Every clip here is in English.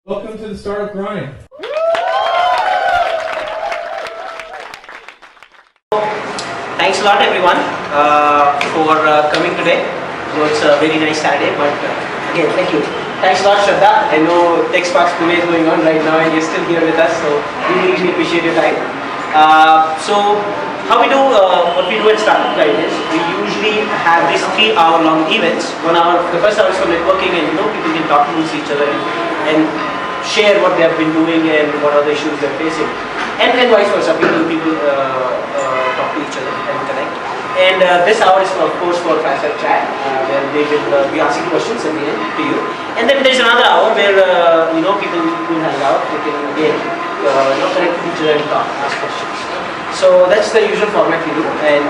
Welcome to the Startup Grind. Thanks a lot everyone for coming today. So it's a very nice Saturday, but again, thank you. Thanks a lot, Shradha. I know Tech Sparks Pune is going on right now and you're still here with us, so we really appreciate your time. So how we do, what we do at Startup Grind is, we usually have these 3-hour-long events. 1 hour, the first hour is for networking and people can talk to each other and share what they have been doing and what are the issues they're facing. And vice versa, people talk to each other and connect. And this hour is of course for fireside chat, where they will be asking questions at the end to you. And then there's another hour where people will hang out. They can again connect with each other and talk, ask questions. So that's the usual format we do. And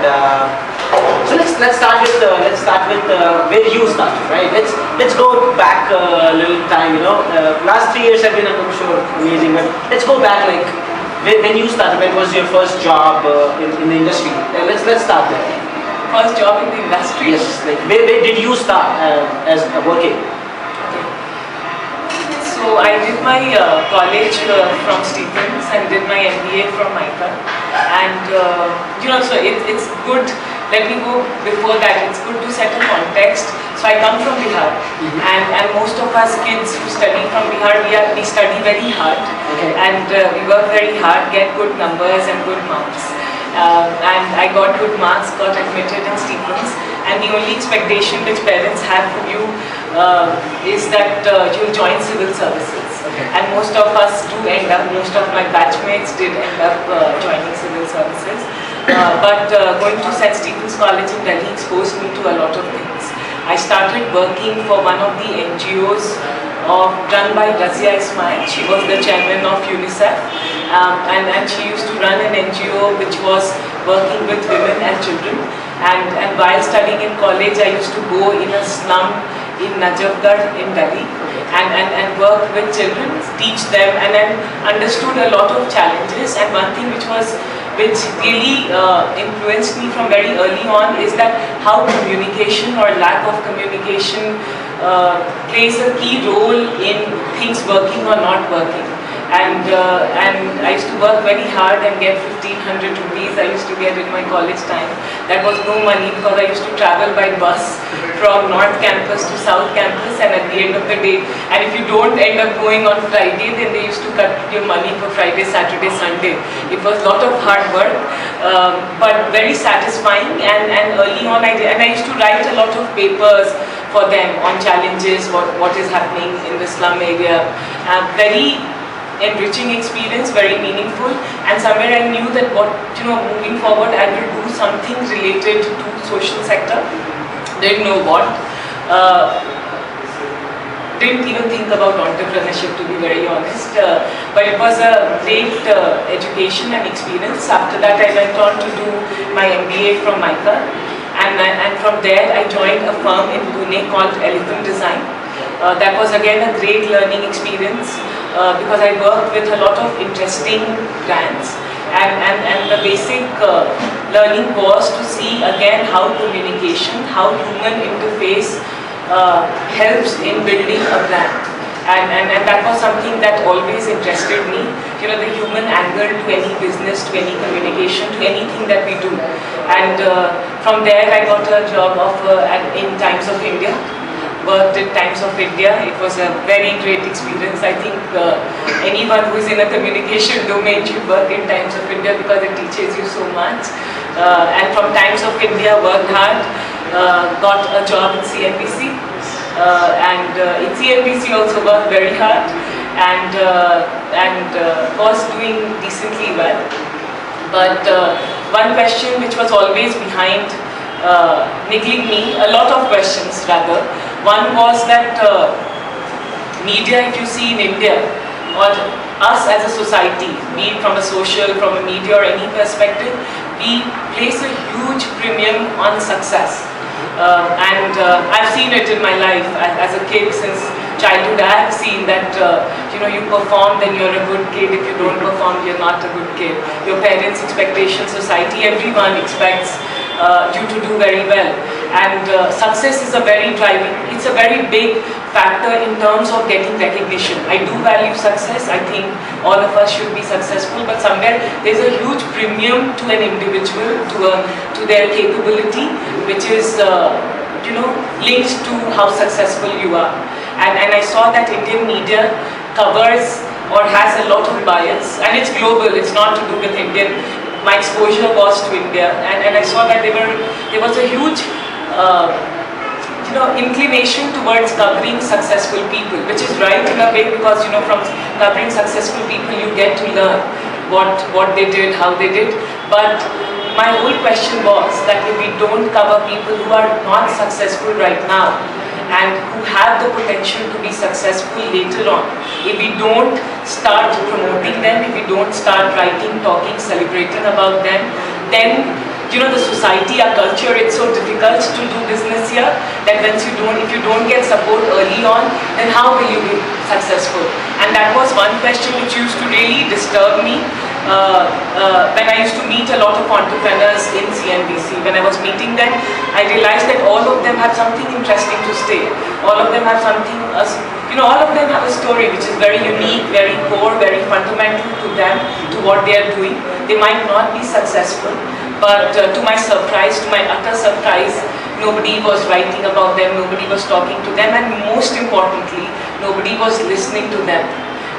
so let's start with where you started, right? Let's go back a little time. Last 3 years have been, I'm sure, amazing. But let's go back, like when you started. When was your first job in the industry? Let's start there. First job in the industry? Yes. Like where did you start as working? So I did my college from Stephens and did my MBA from MICA. And so it's good. Let me go before that. It's good to set a context. So I come from Bihar, and most of us kids who study from Bihar, we study very hard, and we work very hard, get good numbers and good marks. And I got good marks, got admitted in Stephens, and the only expectation which parents have from you is that you'll join civil services. And most of us do end up, most of my batchmates did end up joining civil services. But going to St. Stephen's College in Delhi exposed me to a lot of things. I started working for one of the NGOs run by Razia Ismail. She was the chairman of UNICEF, and she used to run an NGO which was working with women and children. And while studying in college, I used to go in a slum in Najafgarh in Delhi and work with children, teach them, and then understood a lot of challenges. And one thing which really influenced me from very early on is that how communication or lack of communication plays a key role in things working or not working. And I used to work very hard and get 1,500 rupees I used to get in my college time. That was no money because I used to travel by bus from North Campus to South Campus, and at the end of the day, and if you don't end up going on Friday, then they used to cut your money for Friday, Saturday, Sunday. It was a lot of hard work, but very satisfying. And early on, I used to write a lot of papers for them on challenges, what is happening in the slum area. Very enriching experience, very meaningful, and somewhere I knew that moving forward I will do something related to social sector. Didn't know what. Didn't even think about entrepreneurship, to be very honest. But it was a great education and experience. After that I went on to do my MBA from MICA, and from there I joined a firm in Pune called Elephant Design. That was again a great learning experience. Because I worked with a lot of interesting brands, and the basic learning was to see again how communication, how human interface helps in building a brand, and that was something that always interested me. The human angle to any business, to any communication, to anything that we do. And from there I got a job offer in Times of India. Worked in Times of India. It was a very great experience. I think anyone who is in a communication domain should work in Times of India because it teaches you so much. And from Times of India, worked hard, got a job in CNBC, and in CNBC also worked very hard, and was doing decently well. But one question which was always behind niggling me, a lot of questions rather. One was that media, if you see in India, or us as a society, be it from a social, from a media or any perspective, we place a huge premium on success. And I've seen it in my life as a kid. Since childhood I have seen that you perform, then you're a good kid. If you don't perform, you're not a good kid. Your parents' expectations, society, everyone expects you to do very well. And success is it's a very big factor in terms of getting recognition. I do value success. I think all of us should be successful, but somewhere there's a huge premium to an individual, to their capability, which is linked to how successful you are. And I saw that Indian media covers or has a lot of bias, and it's global, it's not to do with Indian. My exposure was to India, and I saw that there was a huge inclination towards covering successful people, which is right in a way, because from covering successful people you get to learn what they did, how they did. But my whole question was that if we don't cover people who are not successful right now and who have the potential to be successful later on, if we don't start promoting them, if we don't start writing, talking, celebrating about them, then the society, our culture, it's so difficult to do business here that if you don't get support early on, then how will you be successful? And that was one question which used to really disturb me when I used to meet a lot of entrepreneurs in CNBC. When I was meeting them, I realized that all of them have something interesting to say. All of them have something, all of them have a story which is very unique, very core, very fundamental to them, to what they are doing. They might not be successful, but to my surprise, to my utter surprise, nobody was writing about them, nobody was talking to them, and most importantly, nobody was listening to them.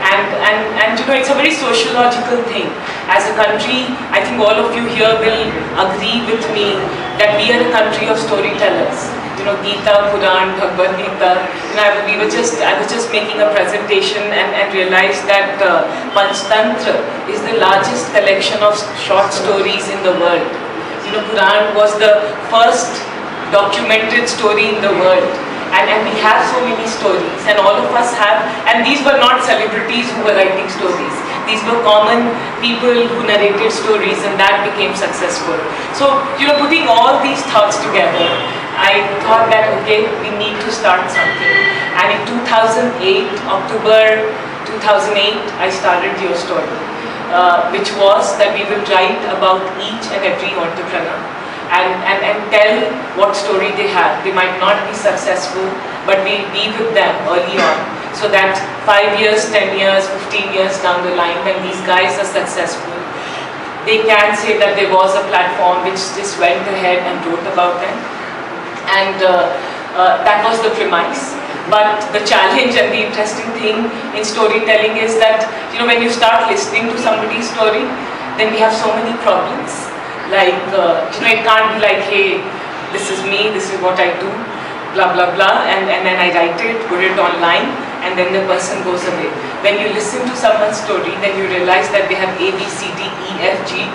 And it's a very sociological thing. As a country, I think all of you here will agree with me that we are a country of storytellers. Gita, Puran, Bhagavad Gita. I was just making a presentation and realized that Panchtantra is the largest collection of short stories in the world. Puran was the first documented story in the world. And we have so many stories, and all of us have, and these were not celebrities who were writing stories. These were common people who narrated stories, and that became successful. So, putting all these thoughts together, I thought that, okay, we need to start something. And in 2008, October 2008, I started YourStory, which was that we will write about each and every entrepreneur. And tell what story they have. They might not be successful, but we be with them early on, so that 5 years, 10 years, 15 years down the line, when these guys are successful, they can say that there was a platform which just went ahead and wrote about them. And that was the premise. But the challenge and the interesting thing in storytelling is that, when you start listening to somebody's story, then we have so many problems. Like, it can't be like, hey, this is me, this is what I do, blah, blah, blah, and then I write it, put it online, and then the person goes away. When you listen to someone's story, then you realize that they have A, B, C, D, E, F, G,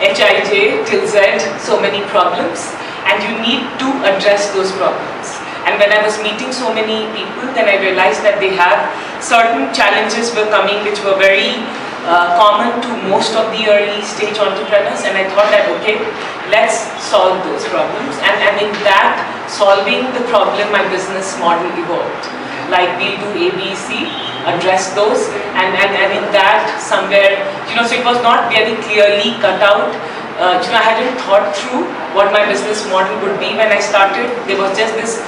H, I, J, till Z, so many problems, and you need to address those problems. And when I was meeting so many people, then I realized that they have certain challenges were coming which were very common to most of the early stage entrepreneurs, and I thought that, okay, let's solve those problems. And in that, solving the problem, my business model evolved. Like, we'll do A, B, C, address those, and in that somewhere, so it was not very clearly cut out. I hadn't thought through what my business model would be when I started. There was just this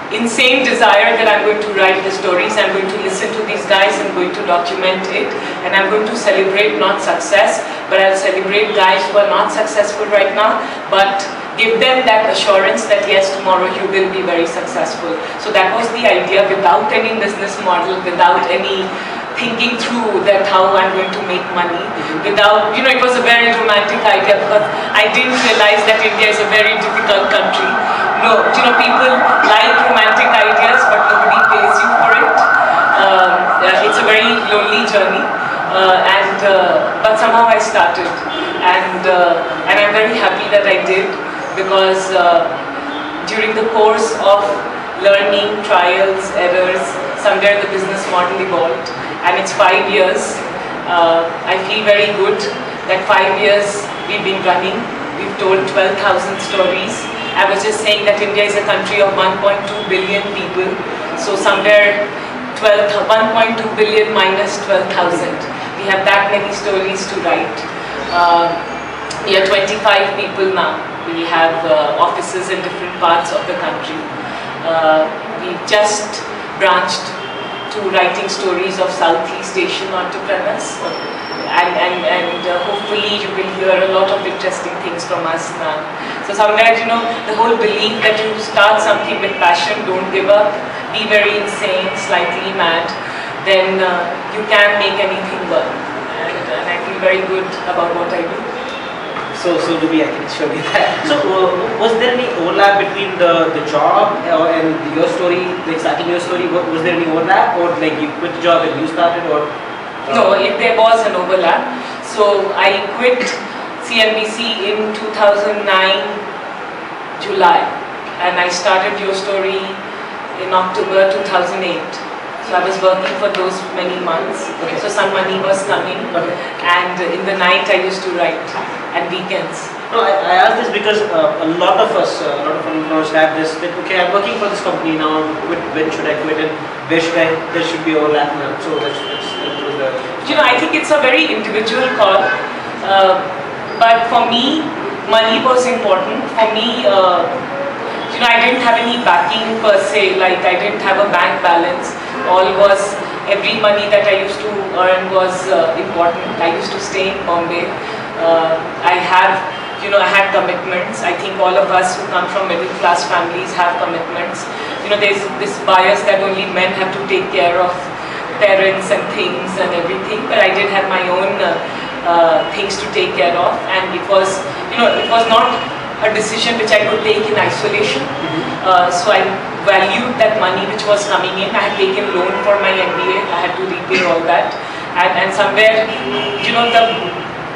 insane desire that I'm going to write the stories, I'm going to listen to these guys, I'm going to document it, and I'm going to celebrate not success, but I'll celebrate guys who are not successful right now, but give them that assurance that yes, tomorrow you will be very successful. So that was the idea, without any business model, without any thinking through that how I'm going to make money, without, it was a very romantic idea, because I didn't realize that India is a very difficult country. No, people like romantic ideas, but nobody pays you for it. It's a very lonely journey, but somehow I started, and I'm very happy that I did, because during the course of learning, trials, errors, somewhere the business model evolved, and it's 5 years. I feel very good that 5 years we've been running. We've told 12,000 stories. I was just saying that India is a country of 1.2 billion people. So somewhere 1.2 billion minus 12,000. We have that many stories to write. We are 25 people now We have offices in different parts of the country. We just branched to writing stories of Southeast Asian entrepreneurs. And hopefully you will hear a lot of interesting things from us now. So somewhere, the whole belief that you start something with passion, don't give up, be very insane, slightly mad, then you can make anything work. And I feel very good about what I do. So do we, I can show you that. So was there any overlap between the job and your story, like starting your story? Was there any overlap, or like you quit the job and you started, or? No, there was an overlap. So I quit CNBC in 2009 July, and I started YourStory in October 2008. So I was working for those many months. Okay. So some money was coming, Okay. and in the night I used to write, and weekends. No, I asked this because a lot of us, a lot of entrepreneurs have this, that okay, I'm working for this company now, when should I quit, and where should there should be overlap now. So that was the... I think it's a very individual call, but for me, money was important. For me, I didn't have any backing per se, like I didn't have a bank balance. Every money that I used to earn was important. I used to stay in Bombay. I had commitments. I think all of us who come from middle class families have commitments. There's this bias that only men have to take care of parents and things and everything, but I did have my own things to take care of, and it was not a decision which I could take in isolation. So I valued that money which was coming in. I had taken loan for my MBA. I had to repay all that, and somewhere, the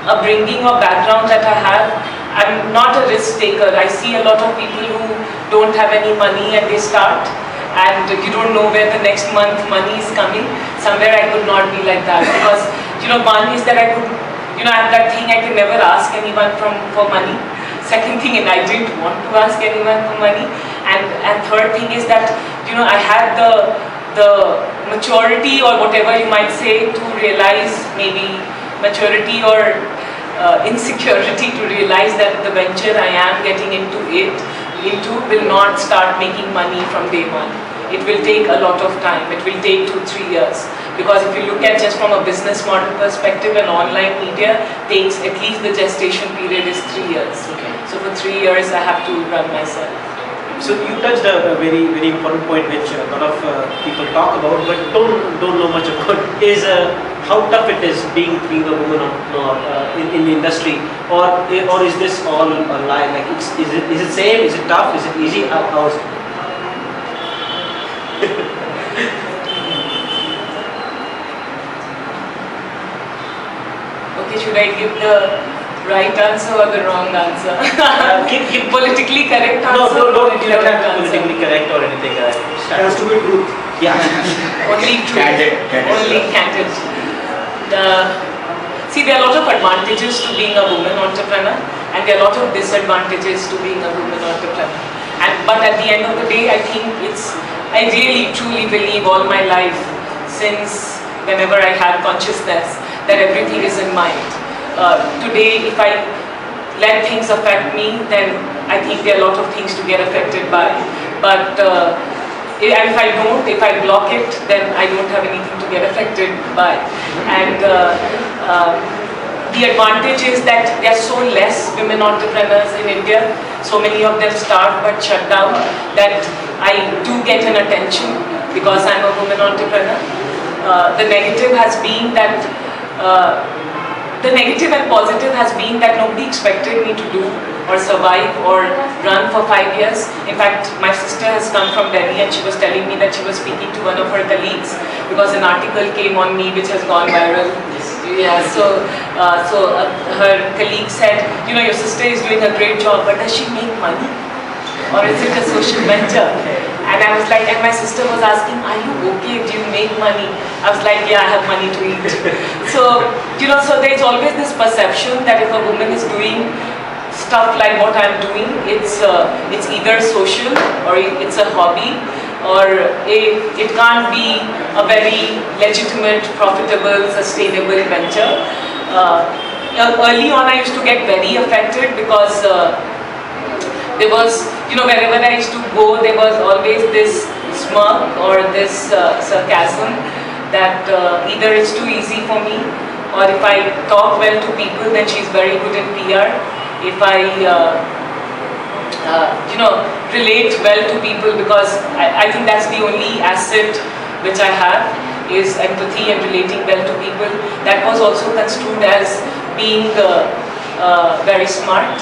upbringing or background that I have, I'm not a risk taker. I see a lot of people who don't have any money and they start, and you don't know where the next month money is coming. Somewhere I could not be like that, because one is that I could, I have that thing, I can never ask anyone for money. Second thing is I didn't want to ask anyone for money, and third thing is that I had the maturity, or whatever you might say, to realize, maybe maturity or insecurity, to realize that the venture I am getting into will not start making money from day one. It will take a lot of time. It will take 2-3 years. Because if you look at just from a business model perspective, an online media takes at least, the gestation period is 3 years. Okay. So for 3 years I have to run myself. So you touched a very, very important point which a lot of people talk about but don't know much about, is how tough it is being a woman in the industry, or is this all a lie? Like is it same? Is it tough? Is it easy? How is it? Okay, should I give the right answer or the wrong answer? Give politically correct answer. No, don't politically correct politically correct or anything. It has to be truth. Yeah. Only true. Candid. Only candid. See, there are a lot of advantages to being a woman entrepreneur, and there are a lot of disadvantages to being a woman entrepreneur. But at the end of the day, I think I really truly believe all my life, since whenever I had consciousness, that everything is in mind. Today, if I let things affect me, then I think there are a lot of things to get affected by. But and if I don't, if I block it, then I don't have anything to get affected by. And the advantage is that there are so less women entrepreneurs in India. So many of them start but shut down, that I do get an attention because I'm a woman entrepreneur. The negative has been that the negative and positive has been that nobody expected me to do or survive or run for 5 years. In fact, my sister has come from Delhi and she was telling me that she was speaking to one of her colleagues because an article came on me which has gone viral. Yeah, so her colleague said, your sister is doing a great job, but does she make money? Or is it a social venture? And I was like, and my sister was asking, are you okay? Do you make money? I was like, yeah, I have money to eat. So, so there's always this perception that if a woman is doing stuff like what I'm doing, it's either social or it's a hobby, or it can't be a very legitimate, profitable, sustainable venture. Early on I used to get very affected because there was, wherever I used to go, there was always this smirk or this sarcasm that either it's too easy for me, or if I talk well to people, then she's very good in PR. If I, relate well to people, because I think that's the only asset which I have, is empathy and relating well to people. That was also construed as being very smart.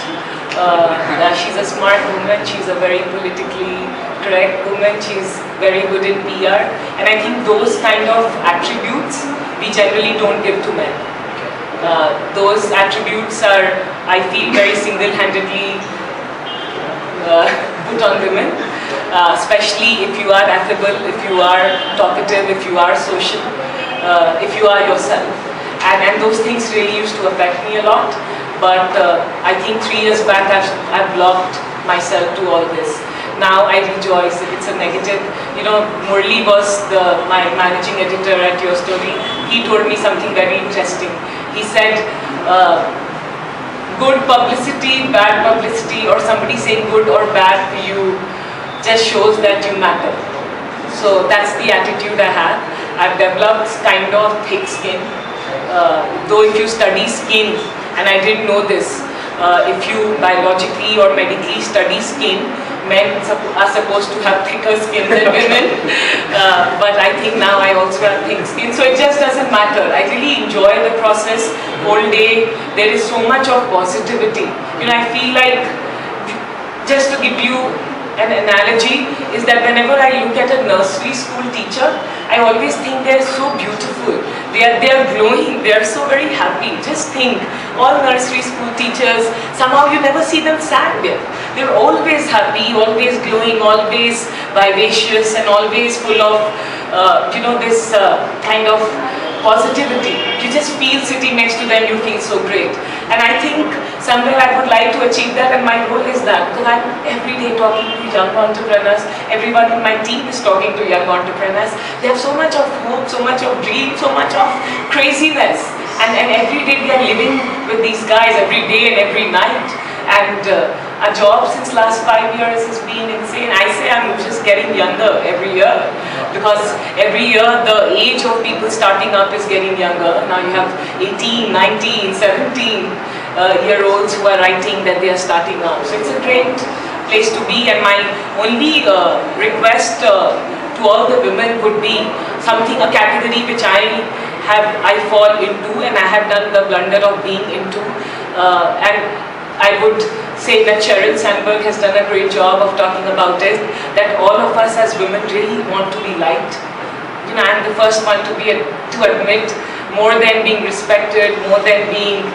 She's a smart woman, she's a very politically correct woman, she's very good in PR, and I think those kind of attributes we generally don't give to men. Those attributes are, I feel, very single-handedly put on women, especially if you are affable, if you are talkative, if you are social, if you are yourself. And those things really used to affect me a lot. But I think 3 years back I've blocked myself to all this. Now I rejoice if it's a negative. Murli was my managing editor at YourStory. He told me something very interesting. He said, good publicity, bad publicity, or somebody saying good or bad to you just shows that you matter. So that's the attitude I have. I've developed kind of thick skin. Though if you study skin, and I didn't know this, if you biologically or medically study skin, men are supposed to have thicker skin than women, but I think now I also have thick skin, so it just doesn't matter. I really enjoy the process whole day. There is so much of positivity. I feel like, just to give you an analogy, is that whenever I look at a nursery school teacher, I always think they're so beautiful. They are glowing, they are so very happy. Just think, all nursery school teachers, somehow you never see them sad there. They're always happy, always glowing, always vivacious, and always full of, this kind of positivity. You just feel sitting next to them, you feel so great. And I think somewhere I would like to achieve that, and my goal is that, because I'm every day talking to young entrepreneurs. Everyone in my team is talking to young entrepreneurs. They have so much of hope, so much of dream, so much of craziness. And every day we are living with these guys, every day and every night. And our job since last 5 years has been insane. I say I'm just getting younger every year, because every year the age of people starting up is getting younger. Now you have 18, 19, 17 year olds who are writing that they are starting up. So it's a great place to be, and my only request to all the women would be something, a category which I fall into, and I have done the blunder of being into, and I would say that Sheryl Sandberg has done a great job of talking about it, that all of us as women really want to be liked. I'm the first one to admit, more than being respected, more than being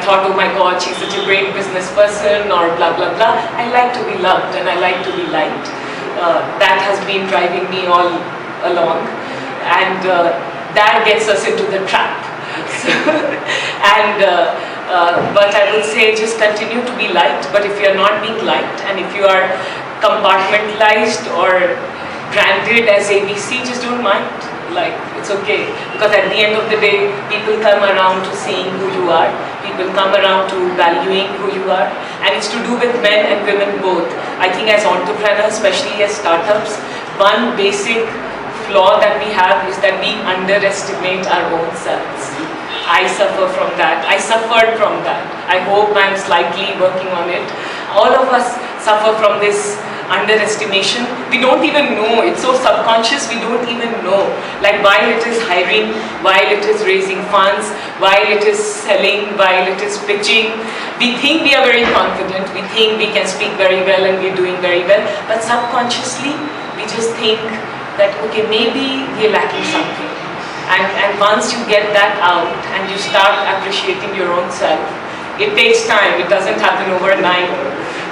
thought, oh my God, she's such a great business person, or blah blah blah. I like to be loved, and I like to be liked. That has been driving me all along, and that gets us into the trap. But I would say just continue to be liked. But if you are not being liked, and if you are compartmentalized or branded as ABC, just don't mind. It's okay, because at the end of the day, people come around to seeing who you are. People come around to valuing who you are, and it's to do with men and women both. I think as entrepreneurs, especially as startups, one basic flaw that we have is that we underestimate our own selves. I suffer from that. I suffered from that. I hope I'm slightly working on it. All of us suffer from this underestimation. We don't even know. It's so subconscious, we don't even know. While it is hiring, while it is raising funds, while it is selling, while it is pitching, we think we are very confident. We think we can speak very well and we're doing very well. But subconsciously, we just think that, okay, maybe we're lacking something. And once you get that out and you start appreciating your own self, it takes time. It doesn't happen overnight.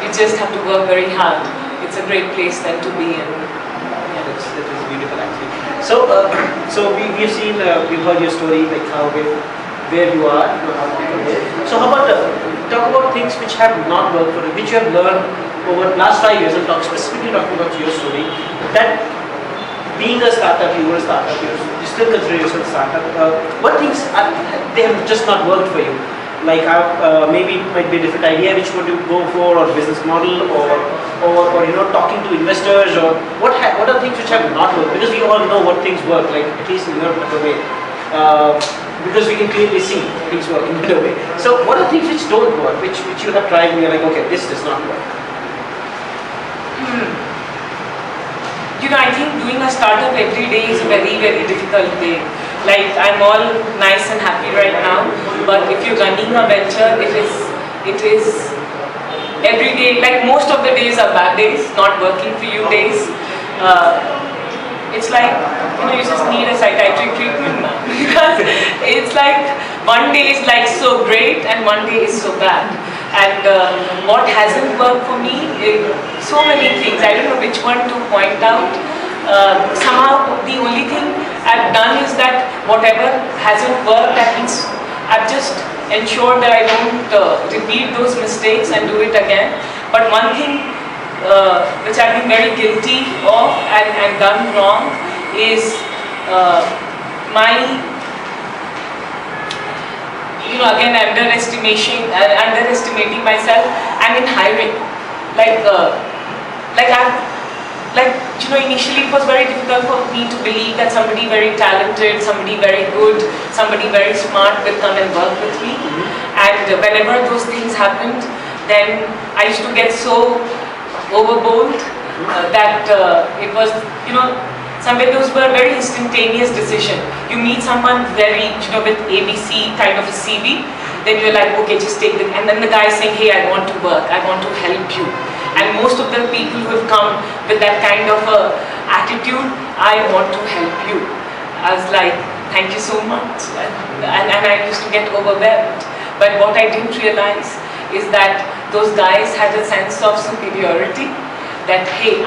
You just have to work very hard. It's a great place then to be in. Yeah, that is beautiful actually. So we've seen, we've heard your story, where you are. So how about talk about things which have not worked for you, which you have learned over the last 5 years, and specifically talking about your story, that being a startup, you were a startup, you still consider yourself a startup. What things they have just not worked for you? like have maybe it might be a different idea which would you go for, or business model, or you know, talking to investors, or what are things which have not worked? Because we all know what things work, like at least in your way, because we can clearly see things work in a way. So what are things which don't work, which you have tried and you're like, okay, this does not work? You know, I think doing a startup every day is a very, very difficult day. Like, I'm all nice and happy right now, but if you're running a venture, it is every day, like most of the days are bad days, not working for you days. It's like, you know, you just need a psychiatric treatment now. Because it's like, one day is like so great and one day is so bad. And what hasn't worked for me, so many things, I don't know which one to point out. Somehow the only thing I've done is that whatever hasn't worked, I've just ensured that I don't repeat those mistakes and do it again. But one thing which I've been very guilty of and done wrong is again, underestimating myself and in hiring. Initially it was very difficult for me to believe that somebody very talented, somebody very good, somebody very smart will come and work with me. And whenever those things happened, then I used to get so overbold that it was, somewhere those were very instantaneous decision. You meet someone very, with ABC kind of a CV, then you're like, okay, just take it. And then the guy is saying, hey, I want to work, I want to help you. And most of the people who have come with that kind of attitude, I want to help you. I was like, thank you so much. And I used to get overwhelmed. But what I didn't realize is that those guys had a sense of superiority. That, hey,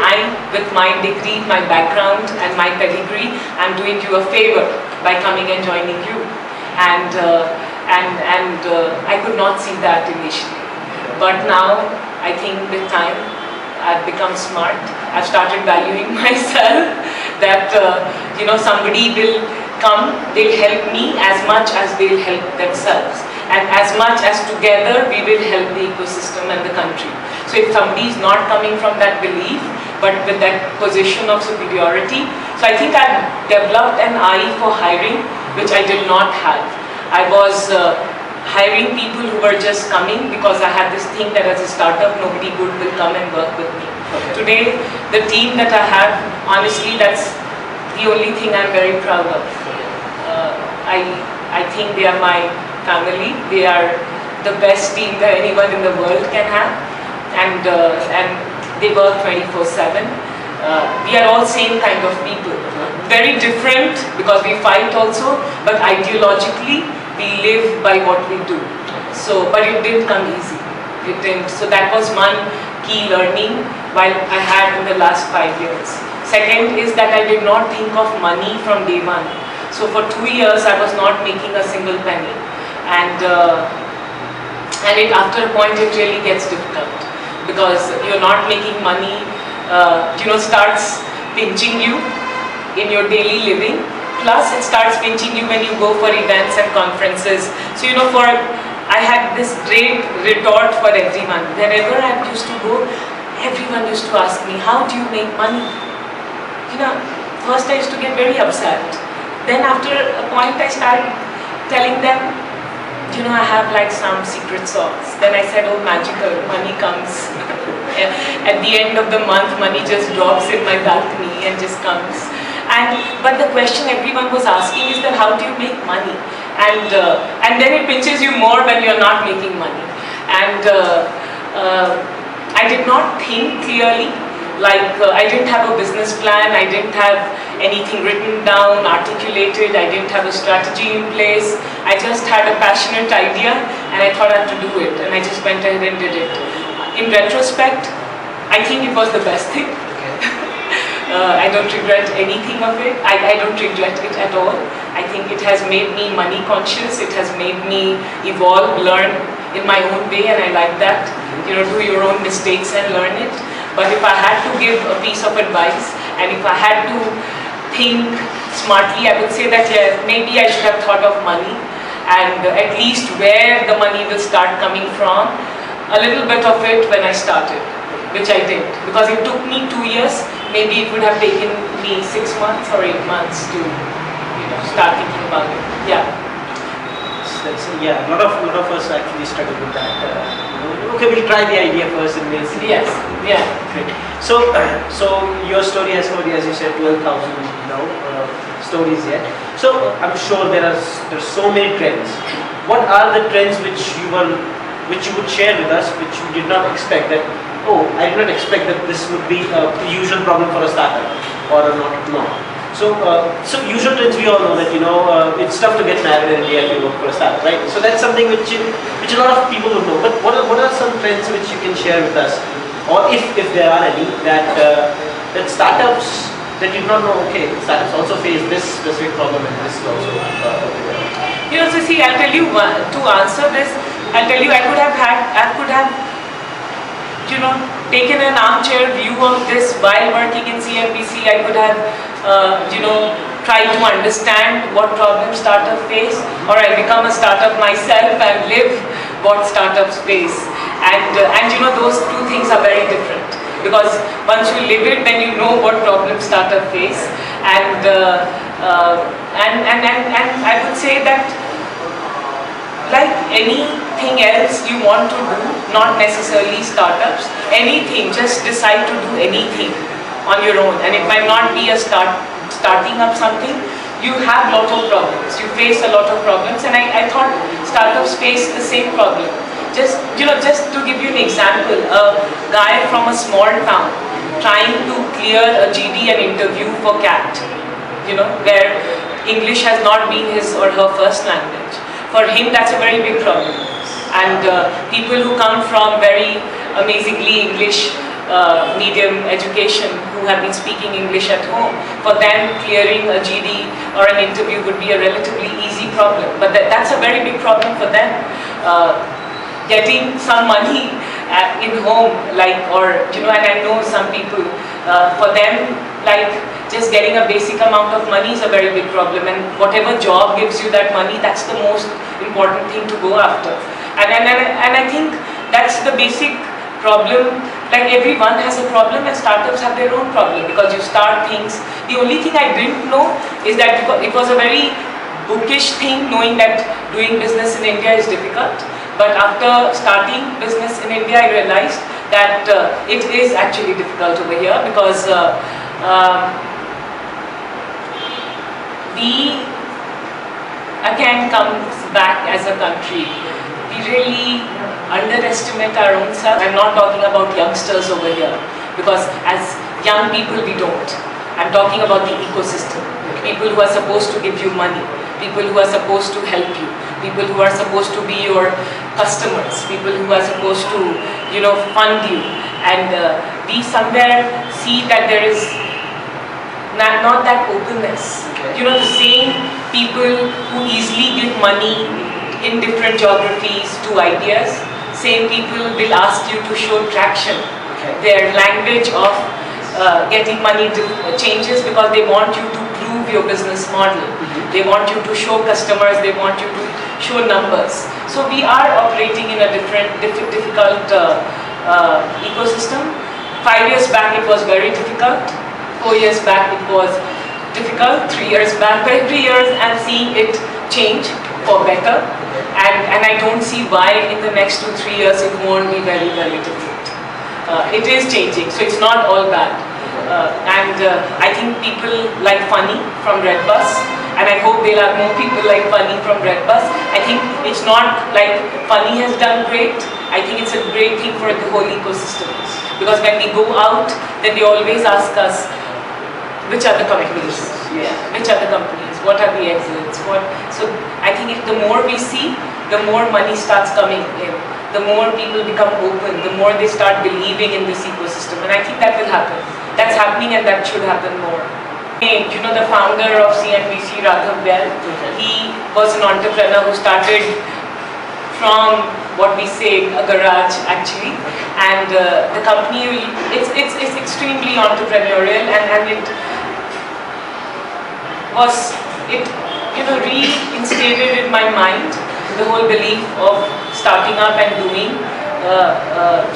with my degree, my background and my pedigree, I'm doing you a favor by coming and joining you. And I could not see that initially. But now, I think with time, I've become smart. I've started valuing myself that, somebody will come, they'll help me as much as they'll help themselves. And as much as together, we will help the ecosystem and the country. So if somebody is not coming from that belief, but with that position of superiority, so I think I've developed an eye for hiring, which I did not have. I was hiring people who were just coming because I had this thing that as a startup, nobody good will come and work with me. Okay. Today, the team that I have, honestly, that's the only thing I'm very proud of. I think they are my family. They are the best team that anyone in the world can have. And they work 24/7. We are all same kind of people. Very different because we fight also, but ideologically we live by what we do. So, but it didn't come easy. It didn't. So that was one key learning while I had in the last 5 years. Second is that I did not think of money from day one. So for 2 years I was not making a single penny. And after a point it really gets difficult. Because you're not making money, starts pinching you in your daily living. Plus it starts pinching you when you go for events and conferences. So I had this great retort for everyone. Wherever I used to go, everyone used to ask me, how do you make money? First I used to get very upset. Then after a point I started telling them, I have like some secret sauce. Then I said, oh, magical, money comes. At the end of the month, money just drops in my balcony and just comes. But the question everyone was asking is that how do you make money? And then it pinches you more when you're not making money. And I did not think clearly. I didn't have a business plan, I didn't have anything written down, articulated, I didn't have a strategy in place. I just had a passionate idea and I thought I had to do it, and I just went ahead and did it. In retrospect, I think it was the best thing. I don't regret anything of it. I don't regret it at all. I think it has made me money conscious, it has made me evolve, learn in my own way, and I like that. Do your own mistakes and learn it. But if I had to give a piece of advice, and if I had to think smartly, I would say that maybe I should have thought of money and at least where the money will start coming from, a little bit of it when I started, which I did, because it took me 2 years. Maybe it would have taken me 6 months or 8 months to start thinking about it. Yeah. Yeah, a lot of us actually struggle with that. Okay, we'll try the idea first and we'll see. Yes. Yeah. Great. So your story has got, as you said, 12,000 stories yet. So I'm sure there's so many trends. What are the trends which you would share with us, which you did not expect that? Oh, I did not expect that this would be a usual problem for a startup or not. No. So usual trends, we all know that it's tough to get married in India if you work for a startup, right? So that's something which a lot of people would know. But what are some trends which you can share with us, or if there are any, that startups that you do not know? Okay, startups also face this specific problem and this is also. So see, I'll tell you to answer this. I'll tell you, I could have taken an armchair view of this while working in CNBC. I could have, tried to understand what problems startups face, or I become a startup myself and live what startups face. And those two things are very different, because once you live it, then you know what problems startups face. And I would say that, like anything else you want to do, not necessarily startups, anything, just decide to do anything on your own, and it might not be a starting up something. You have a lot of problems, you face a lot of problems, and I thought startups face the same problem. Just to give you an example, a guy from a small town trying to clear a GD and interview for CAT, where English has not been his or her first language. For him, that's a very big problem. And people who come from very amazingly English medium education, who have been speaking English at home, for them clearing a GD or an interview would be a relatively easy problem. But that's a very big problem for them. Getting some money in home, and I know some people, for them, just getting a basic amount of money is a very big problem, and whatever job gives you that money, that's the most important thing to go after. And I think that's the basic problem. Like, everyone has a problem, and startups have their own problem, because you start things. The only thing I didn't know is that it was a very bookish thing, knowing that doing business in India is difficult. But after starting business in India, I realized that it is actually difficult over here, because we again comes back as a country. We really underestimate our own self. I'm not talking about youngsters over here, because as young people we don't. I'm talking about the ecosystem. People who are supposed to give you money, people who are supposed to help you, people who are supposed to be your customers, people who are supposed to, fund you. And we somewhere see that there is not that openness. The same people who easily give money in different geographies to ideas, same people will ask you to show traction. Their language of getting money changes, because they want you to prove your business model. They want you to show customers, they want you to show numbers. So we are operating in a difficult ecosystem. 5 years back it was very difficult. 4 years back it was difficult. 3 years back, but every year I'm seeing it change for better. And I don't see why in the next 2-3 years it won't be very, very different. It is changing, so it's not all bad. I think people like Funny from Redbus, and I hope there are more people like Funny from Redbus. I think it's not like Funny has done great. I think it's a great thing for the whole ecosystem, because when we go out, then they always ask us, which are the companies? Which are the companies? What are the exits? So I think the more we see, the more money starts coming in. The more people become open, the more they start believing in this ecosystem. And I think that will happen. That's happening, and that should happen more. The founder of CNBC, Shradha Sharma, he was an entrepreneur who started from what we say a garage actually, and the company it's extremely entrepreneurial, and it was reinstated in my mind the whole belief of starting up and doing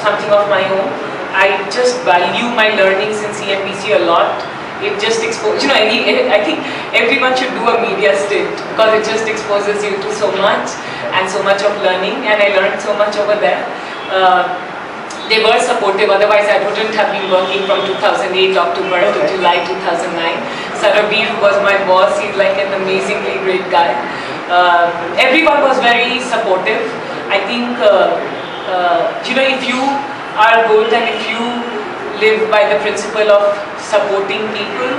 something of my own. I just value my learnings in CNBC a lot. It just exposes, I think everyone should do a media stint because it just exposes you to so much and so much of learning, and I learned so much over there. They were supportive, otherwise I wouldn't have been working from 2008 October to July 2009. Sarabir was my boss, he's like an amazingly great guy. Everyone was very supportive. I think, if you are good and if you live by the principle of supporting people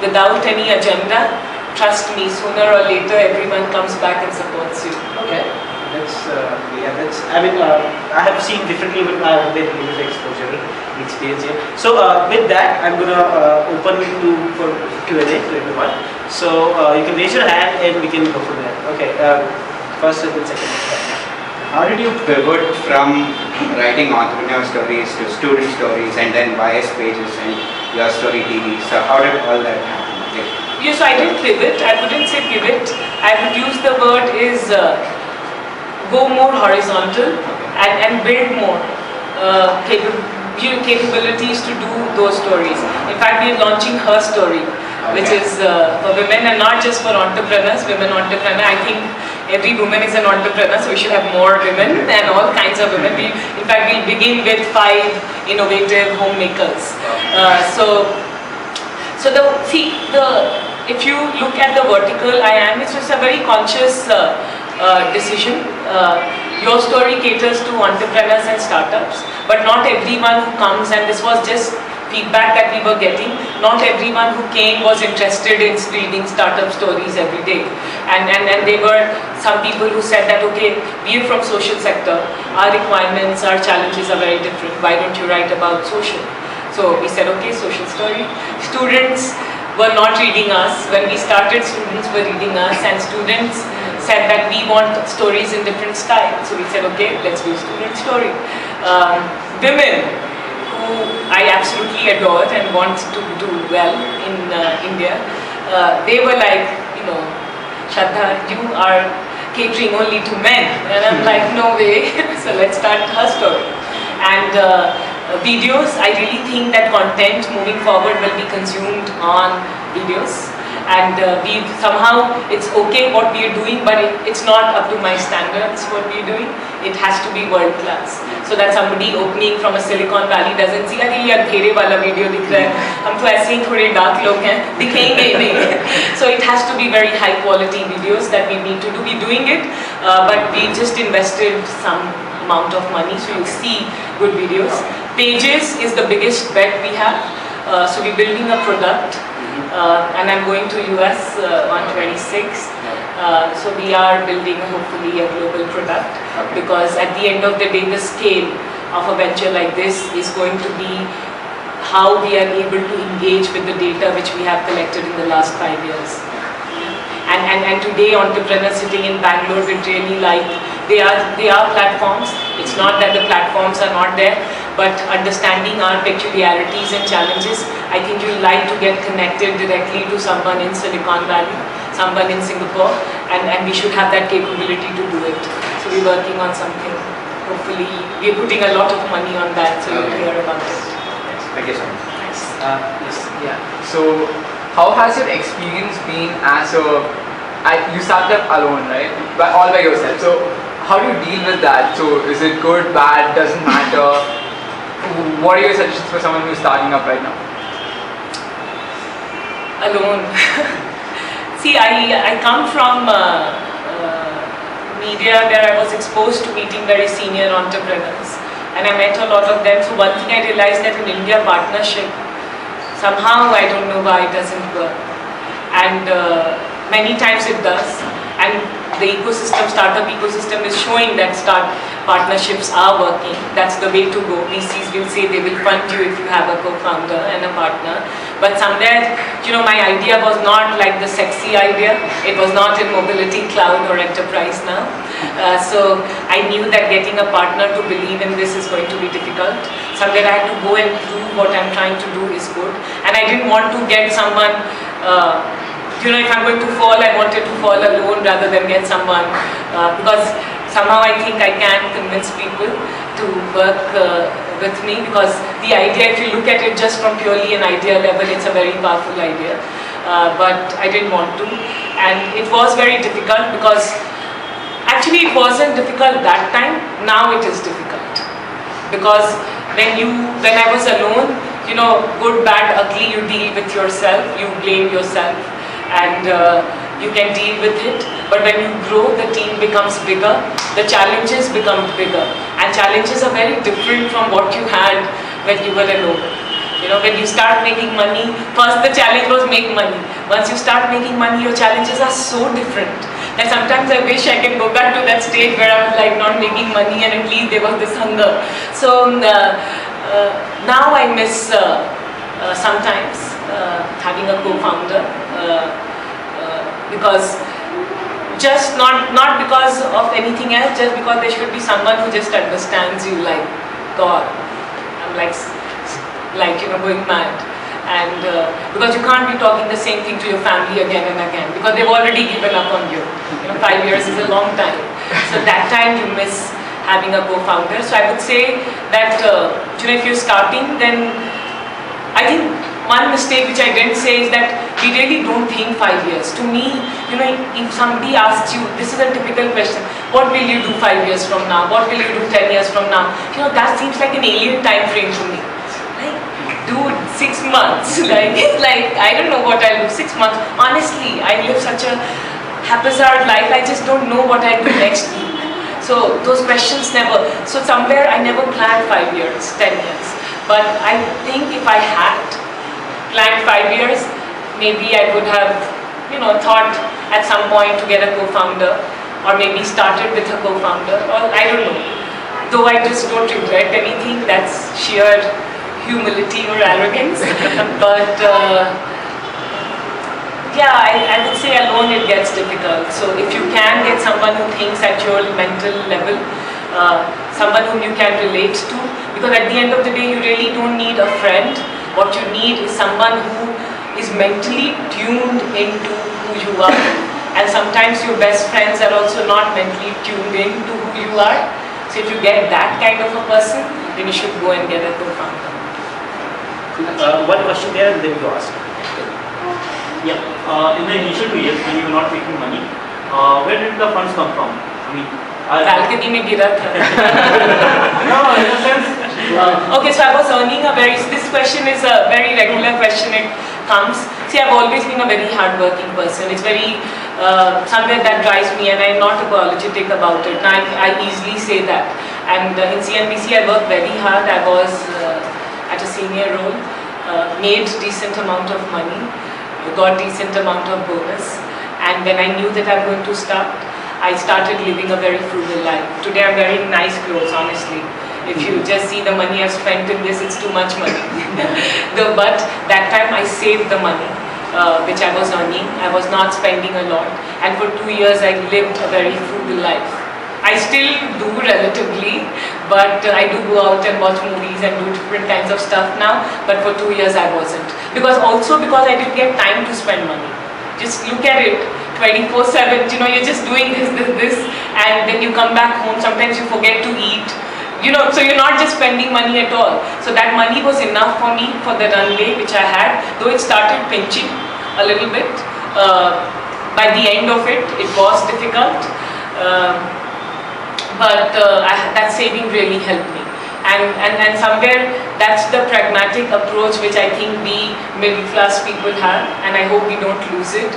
without any agenda, trust me, sooner or later everyone comes back and supports you. Okay. I have seen differently, but I have very limited exposure experience here. So with that, I'm gonna open for Q&A to everyone. So you can raise your hand and we can go from there. Okay. First and then second. How did you pivot from writing entrepreneur stories to student stories and then bias pages and YourStory TV? So how did all that happen? Yes, so I didn't pivot. I wouldn't say pivot. I would use the word is go more horizontal and build more capabilities to do those stories. In fact, we are launching Her Story, which is for women and not just for entrepreneurs, women entrepreneur. I think every woman is an entrepreneur, so we should have more women and all kinds of women. In fact, we'll begin with 5 innovative homemakers. If you look at the vertical it's just a very conscious decision. YourStory caters to entrepreneurs and startups, but not everyone who comes, and this was just feedback that we were getting, not everyone who came was interested in reading startup stories every day. And there were some people who said that, okay, we are from social sector, our requirements, our challenges are very different, why don't you write about social? So we said, okay, social story. Students were not reading us. When we started, students were reading us, and students said that we want stories in different styles. So we said, okay, let's do student story. Women who I absolutely adore and want to do well in India, they were like, Shradha, you are catering only to men. And I'm like, no way. So let's start Her Story. And videos, I really think that content moving forward will be consumed on videos. And somehow it's okay what we are doing, but it's not up to my standards what we are doing. It has to be world class, so that somebody opening from a Silicon Valley doesn't see, अरे ये अंधेरे वाला video दिख रहा है, हम तो ऐसे ही थोड़े dark लोग हैं, दिखेंगे ही नहीं. So it has to be very high quality videos that we need to do. We're doing it, but we just invested some amount of money, so you see good videos. Pages is the biggest bet we have. So we're building a product. And I'm going to US on 26th. So we are building hopefully a global product, because at the end of the day the scale of a venture like this is going to be how we are able to engage with the data which we have collected in the last 5 years. And today entrepreneurs sitting in Bangalore will really like, they are platforms. It's not that the platforms are not there, but understanding our peculiarities and challenges, I think you'll like to get connected directly to someone in Silicon Valley, someone in Singapore, and we should have that capability to do it. So we're working on something. Hopefully, we're putting a lot of money on that, so you'll hear about it. Yes. Thank you so much. Nice. Yes. Yeah. So, how has your experience been as you started up alone, right? All by yourself. So, how do you deal with that? So, is it good, bad, doesn't matter? What are your suggestions for someone who's starting up right now? Alone. See, I come from media where I was exposed to meeting very senior entrepreneurs, and I met a lot of them. So one thing I realized that in India, partnership, somehow I don't know why it doesn't work, and many times it does. And the startup ecosystem is showing that partnerships are working. That's the way to go. VCs will say they will fund you if you have a co-founder and a partner. But somewhere, my idea was not like the sexy idea. It was not in mobility, cloud or enterprise now. So I knew that getting a partner to believe in this is going to be difficult. Somewhere I had to go and prove what I'm trying to do is good. And I didn't want to get someone if I'm going to fall, I wanted to fall alone rather than get someone, because somehow I think I can convince people to work with me, because the idea, if you look at it just from purely an idea level, it's a very powerful idea. But I didn't want to, and it was very difficult, because actually it wasn't difficult that time. Now it is difficult, because when I was alone, good, bad, ugly, you deal with yourself, you blame yourself, and you can deal with it. But when you grow, the team becomes bigger, the challenges become bigger, and challenges are very different from what you had when you were alone. When you start making money, first the challenge was make money. Once you start making money, your challenges are so different that sometimes I wish I can go back to that stage where I was like not making money and at least there was this hunger. So now I miss sometimes having a co-founder, because just not because of anything else, just because there should be someone who just understands you like God. I'm like going mad, and because you can't be talking the same thing to your family again and again, because they've already given up on you. 5 years is a long time, so that time you miss having a co-founder. So I would say that if you're starting, then I think one mistake which I didn't say is that we really don't think 5 years. To me, if somebody asks you, this is a typical question, what will you do 5 years from now? What will you do 10 years from now? That seems like an alien time frame to me. Like, dude, 6 months. It's like, I don't know what I'll do 6 months. Honestly, I live such a haphazard life, I just don't know what I'll do next week. So those questions never, so somewhere I never planned 5 years, 10 years. But I think if I had planned 5 years, maybe I would have, thought at some point to get a co-founder, or maybe started with a co-founder, or I don't know. Though I just don't regret anything, that's sheer humility or arrogance. But yeah, I would say alone it gets difficult. So if you can get someone who thinks at your mental level, someone whom you can relate to, because at the end of the day you really don't need a friend. What you need is someone who is mentally tuned into who you are, and sometimes your best friends are also not mentally tuned into who you are. So if you get that kind of a person, then you should go and get a co-founder. One question there and then you ask. Yeah, in the initial 2 years when you were not making money, where did the funds come from? Balcony mein gira tha. No, in a sense. Okay, so I was earning this question is a very regular question, it comes. See, I've always been a very hard-working person. It's very, somewhere that drives me, and I'm not apologetic about it. And I easily say that. And in CNBC, I worked very hard. I was at a senior role, made decent amount of money, got decent amount of bonus. And when I knew that I'm going to start, I started living a very frugal life. Today I'm wearing nice clothes, honestly. If you just see the money I've spent in this, it's too much money. But that time I saved the money which I was earning. I was not spending a lot. And for 2 years I lived a very frugal life. I still do relatively, but I do go out and watch movies and do different kinds of stuff now. But for 2 years I wasn't. Because I didn't get time to spend money. Just look at it. 24/7, you're just doing this, and then you come back home, sometimes you forget to eat, so you're not just spending money at all. So that money was enough for me for the runway which I had, though it started pinching a little bit. By the end of it, it was difficult, but that saving really helped me. And somewhere that's the pragmatic approach which I think we middle class people have, and I hope we don't lose it.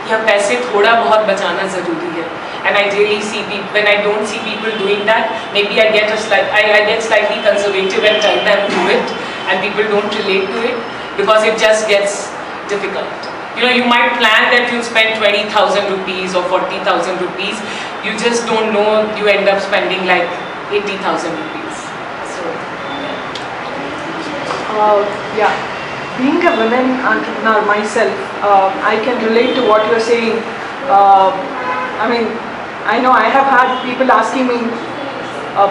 यहाँ पैसे थोड़ा बहुत बचाना ज़रूरी है, and I really see people, when I don't see people doing that, maybe I get slightly conservative and tell them do it, and people don't relate to it because it just gets difficult. You might plan that you'll spend 20,000 rupees or 40,000 rupees, you just don't know, you end up spending like 80,000 rupees. So yeah. Being a women entrepreneur myself, I can relate to what you're saying. I know I have had people asking me,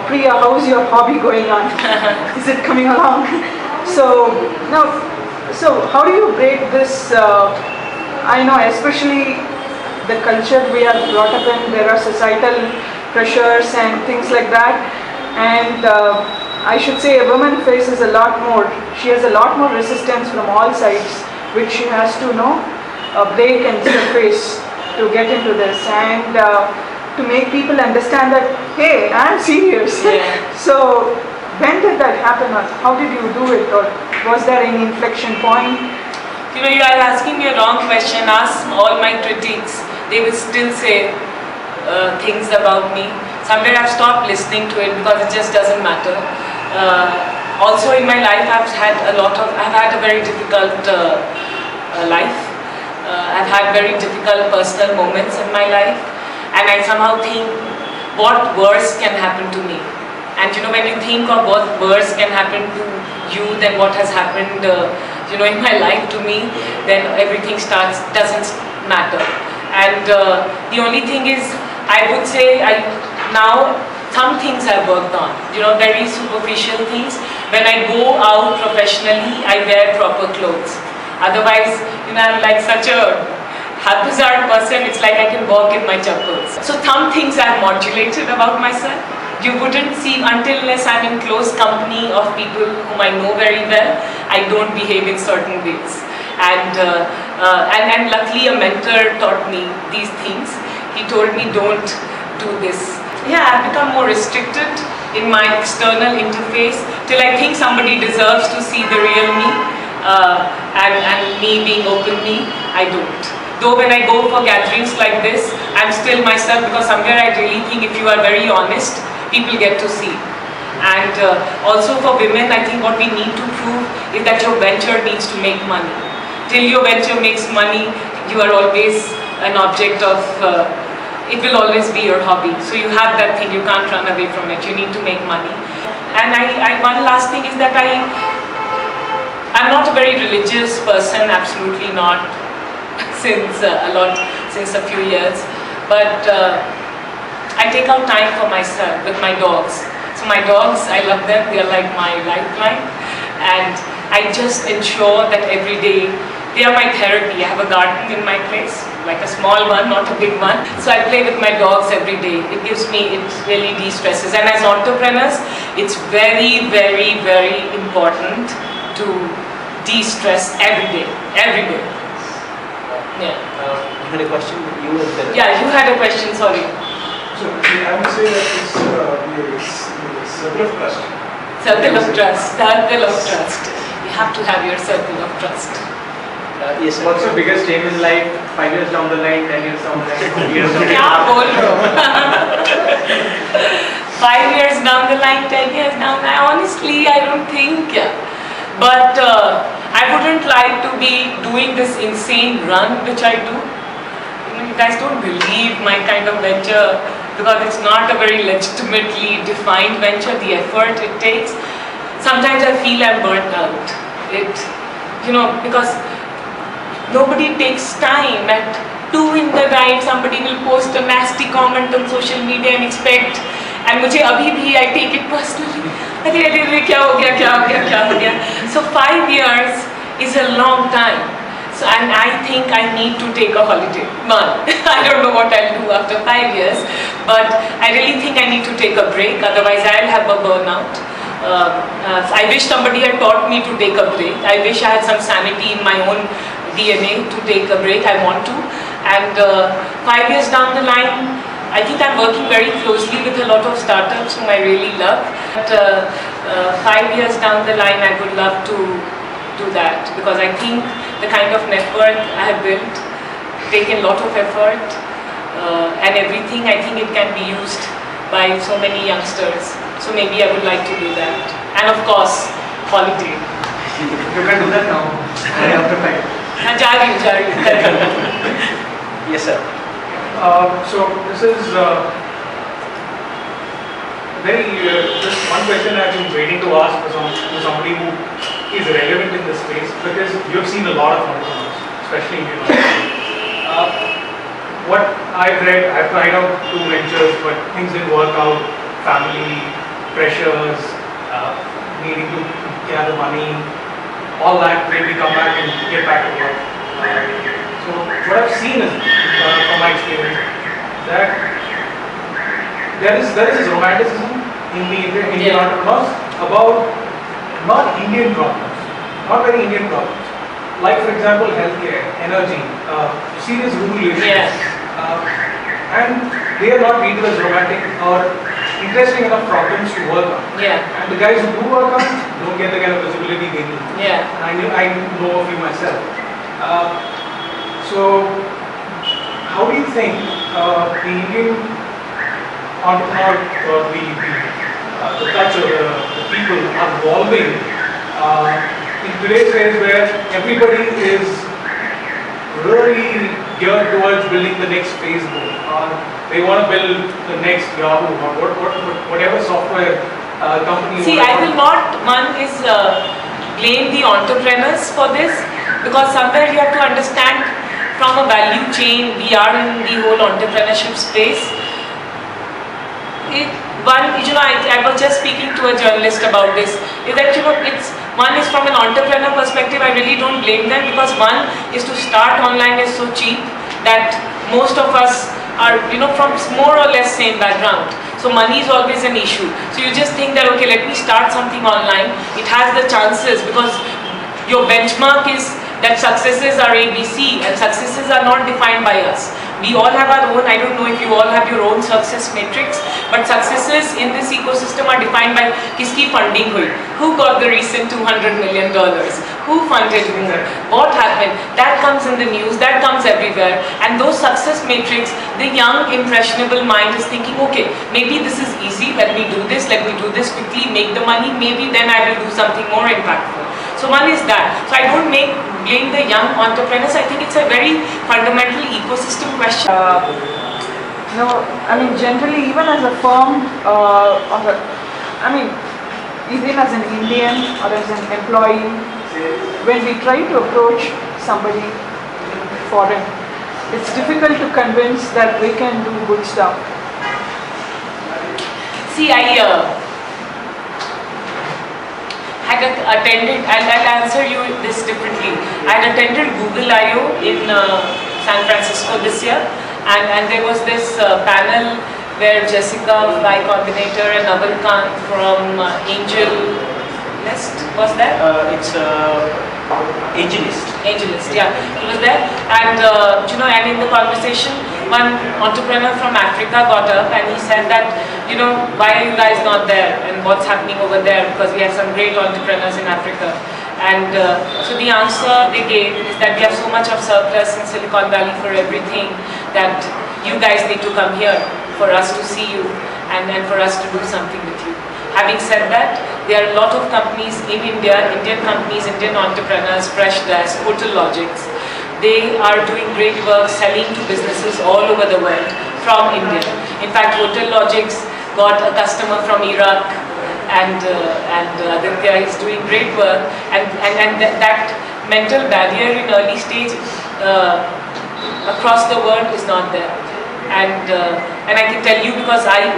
Priya, how is your hobby going on? Is it coming along? So how do you break this I know, especially the culture we are brought up in, there are societal pressures and things like that. And I should say a woman faces a lot more. She has a lot more resistance from all sides, which she has to break and surface to get into this. And to make people understand that, hey, I'm serious. Yeah. So when did that happen, or how did you do it, or was there any inflection point? You know, you are asking me a wrong question. Ask all my critics. They will still say things about me. Somewhere I've stopped listening to it because it just doesn't matter. Also in my life I've had a very difficult life. I've had very difficult personal moments in my life, and I somehow think what worse can happen to me. And you know, when you think of what worse can happen to you than what has happened in my life to me, then everything doesn't matter. And the only thing is, I would say now some things I've worked on, very superficial things. When I go out professionally, I wear proper clothes. Otherwise, I'm like such a haphazard person, it's like I can walk in my chappals. So some things I've modulated about myself. You wouldn't see until unless I'm in close company of people whom I know very well, I don't behave in certain ways. And luckily a mentor taught me these things. He told me, don't do this. Yeah, I've become more restricted in my external interface till I think somebody deserves to see the real me, and me being open me, I don't. Though when I go for gatherings like this, I'm still myself, because somewhere I really think if you are very honest, people get to see. And also for women, I think what we need to prove is that your venture needs to make money. Till your venture makes money, you are always an object of, it will always be your hobby. So you have that thing, you can't run away from it, you need to make money. And one last thing is that I'm not a very religious person, absolutely not, since a few years. But I take out time for myself with my dogs. So my dogs, I love them, they are like my lifeline. And I just ensure that every day, they are my therapy. I have a garden in my place, like a small one, not a big one. So I play with my dogs every day. It really de-stresses. And as entrepreneurs, it's very, very, very important to de-stress every day. Yeah. You had a question? Yeah, you had a question, sorry. So I would say that it's circle of trust. Circle of trust. You have to have your circle of trust. Yes, sir. What's your biggest aim in life? 5 years down the line, 10 years down the line, 20 years down the line? क्या बोल रहे हो? 5 years down the line, 10 years down the line. Honestly, I don't think. But I wouldn't like to be doing this insane run which I do. You guys don't believe my kind of venture, because it's not a very legitimately defined venture. The effort it takes. Sometimes I feel I'm burnt out. Because nobody takes time. At 2 in the night, somebody will post a nasty comment on social media and expect. And मुझे अभी भी I take it personally. अरे क्या हो गया? So 5 years is a long time. So, and I think I need to take a holiday. I don't know what I'll do after 5 years, but I really think I need to take a break. Otherwise, I'll have a burnout. I wish somebody had taught me to take a break. I wish I had some sanity in my own DNA to take a break. I want to. And 5 years down the line, I think I'm working very closely with a lot of startups whom I really love. But 5 years down the line, I would love to do that, because I think the kind of network I have built, taken a lot of effort, and everything, I think it can be used by so many youngsters. So maybe I would like to do that. And of course, holiday. You can do that now. After 5. जा रही हूँ. Yes, sir. So this is just one question I've been waiting to ask for somebody who is relevant in this space, because you have seen a lot of entrepreneurs, especially in the United States. What I've read, I've tried out 2 ventures, but things didn't work out. Family pressures, needing to gather money, all that, maybe come back and get back to work. So So what I've seen is, from my experience, that there is this romanticism in the Indian entrepreneurs about not Indian problems, not very Indian problems. Like for example, healthcare, energy, serious rural issues, and they are not treated as romantic or interesting enough problems to work on. And the guys who do work on don't get the kind of visibility they need. I know a few myself. So, how do you think the Indian entrepreneur, the culture, the people are evolving in today's phase where everybody is really geared towards building the next Facebook, or they want to build the next Yahoo, or whatever software company. See, I will not, blame the entrepreneurs for this, because somewhere you have to understand from a value chain, we are in the whole entrepreneurship space. I was just speaking to a journalist about this, is that one is from an entrepreneur perspective, I really don't blame them, because one is to start online is so cheap that most of us are from more or less same background. So money is always an issue. So you just think that, okay, let me start something online. It has the chances, because your benchmark is that successes are ABC, and successes are not defined by us. We all have our own, I don't know if you all have your own success matrix, but successes in this ecosystem are defined by kiski funding hui, who got the recent $200 million, who funded whom, what happened. That comes in the news, that comes everywhere, and those success matrix, the young impressionable mind is thinking, okay, maybe this is easy, let me do this quickly, make the money, maybe then I will do something more impactful. So one is that. So I don't blame the young entrepreneurs. I think it's a very fundamental ecosystem question. Generally, even as a firm, even as an Indian or as an employee, when we try to approach somebody foreign, it's difficult to convince that we can do good stuff. See, I had attended, I'll answer you this differently. I had attended Google I/O in San Francisco this year, and there was this panel where Jessica, Y Combinator, and Naval Khan from Angel Nest was there? It's AngelList. AngelList, yeah, he was there, and and in the conversation, one entrepreneur from Africa got up and he said that, why are you guys not there, and what's happening over there, because we have some great entrepreneurs in Africa. And so the answer they gave is that we have so much of surplus in Silicon Valley for everything that you guys need to come here for us to see you and for us to do something with you. Having said that, there are a lot of companies in India, Indian companies, Indian entrepreneurs, Freshdesk, Hotel Logics. They are doing great work selling to businesses all over the world from India. In fact, Hotel Logics got a customer from Iraq, and Aditya is doing great work, and that mental barrier in early stage across the world is not there. And I can tell you, because I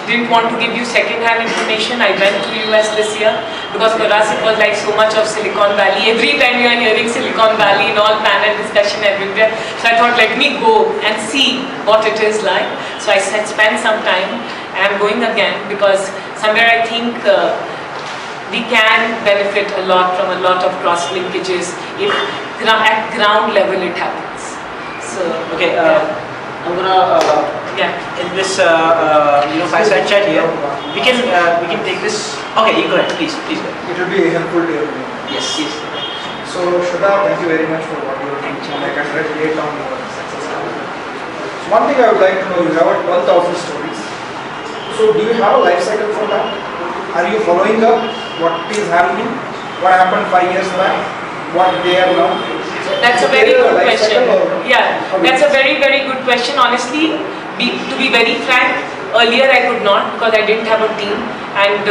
didn't want to give you second-hand information. I went to US this year because for us it was like so much of Silicon Valley. Every time you are hearing Silicon Valley in all panel discussion everywhere. So I thought, let me go and see what it is like. So I said, spend some time, and I'm going again because somewhere I think we can benefit a lot from a lot of cross linkages if at ground level it happens. So okay. I'm gonna in this fireside chat here, we can take this. Okay, you go ahead, please go ahead. It will be helpful to you. Yes. So Shradha, thank you very much for what you are doing. I can relate on your success story. So one thing I would like to know, you have 12,000 stories. So do you have a life cycle for that? Are you following up what is happening? What happened 5 years back? What they are now? That's a very good question. Yeah, that's a very, very good question. Honestly, to be very frank, earlier I could not because I didn't have a team, and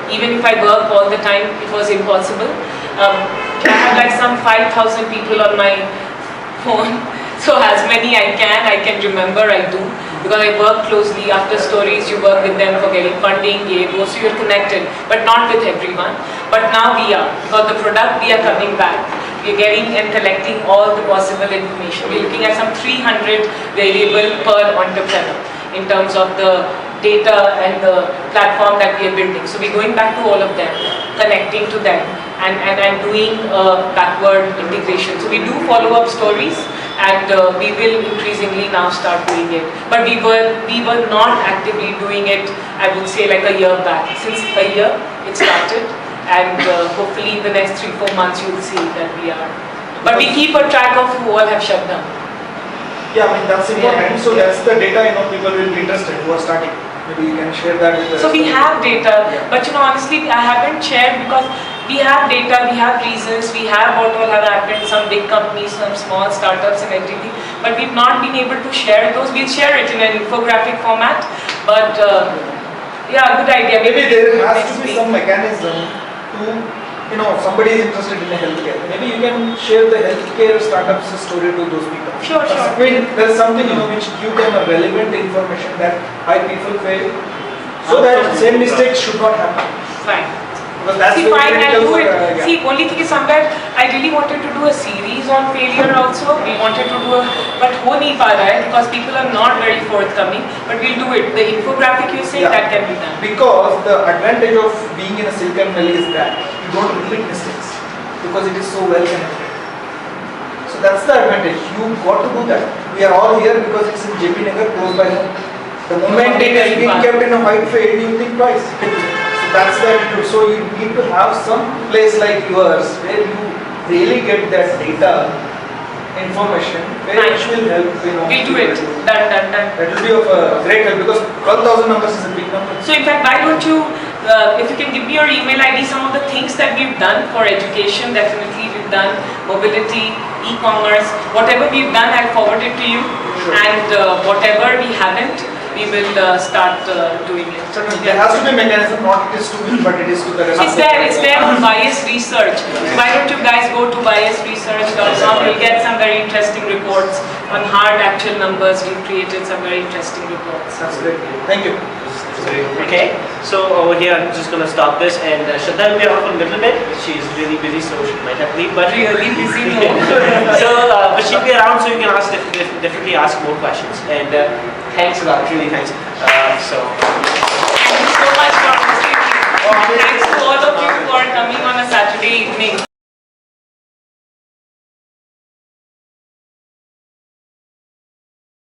even if I work all the time, it was impossible. I have like some 5,000 people on my phone, so as many I can remember, I do, because I work closely. After stories, you work with them for getting funding, so you're connected, but not with everyone. But now we are, because the product we are coming back. we're getting and collecting all the possible information. We're looking at some 300 variable per entrepreneur in terms of the data and the platform that we are building. So we're going back to all of them, connecting to them and doing backward integration. So we do follow-up stories, and we will increasingly now start doing it. But we were not actively doing it, I would say, like a year back. Since a year it started, and hopefully in the next 3-4 months you'll see that we are. But we keep a track of who all have shut down. Yeah, I mean that's important. Yeah. So that's the data, you know, people will be interested who are starting. Maybe you can share that with the So we have data, Yeah. but you know, honestly, I haven't shared because we have data, we have reasons, we have what all have happened, some big companies, some small startups and everything, but we've not been able to share those. We'll share it in an infographic format, but yeah, good idea. Maybe there has next to be week. some mechanism to, you know, somebody is interested in healthcare. Maybe you can share the healthcare startups story to those people. Sure, sure. I mean, there's something, you know, which give them a relevant information that high people fail, so that same mistakes should not happen. Fine. Because that's See, very fine, I'll critical do it. for, yeah. See, only thing is somewhere I really wanted to do a series on failure also. We wanted to do a, but ho nahi pa raha hai because people are not very forthcoming. But we'll do it. The infographic you say, Yeah. that can be done. Because the advantage of being in a Silicon Valley is that you don't repeat mistakes because it is so well connected. So that's the advantage. You got to do that. We are all here because it's in JP Nagar, close by home. The moment it is being kept in a white field, you think twice. So that's the attitude. So you need to have some place like yours where you really get that data information, which will help, you know. We'll do it. Done. That will be of great help because 12,000 numbers is a big number. So in fact, why don't you, if you can give me your email ID, some of the things that we've done for education, definitely we've done mobility, e-commerce, whatever we've done, I'll forward it to you. Sure. And whatever we haven't, we will start doing it. So there has to be a mechanism, not it is to me, but it is to the rest. It's there on bias research. Why don't you guys go to biasresearch.com? You'll get some very interesting reports on hard actual numbers. We've created some very interesting reports. That's great. Thank you. Okay, so over here I'm just going to stop this, and Shradha will be out for a little bit. She's really busy, so she might have to leave. But Really busy, no. so, but she'll be around, so you can ask definitely ask more questions. And thanks a lot, really thanks. Thank you so much for hosting me. Thanks to all of you for coming on a Saturday evening.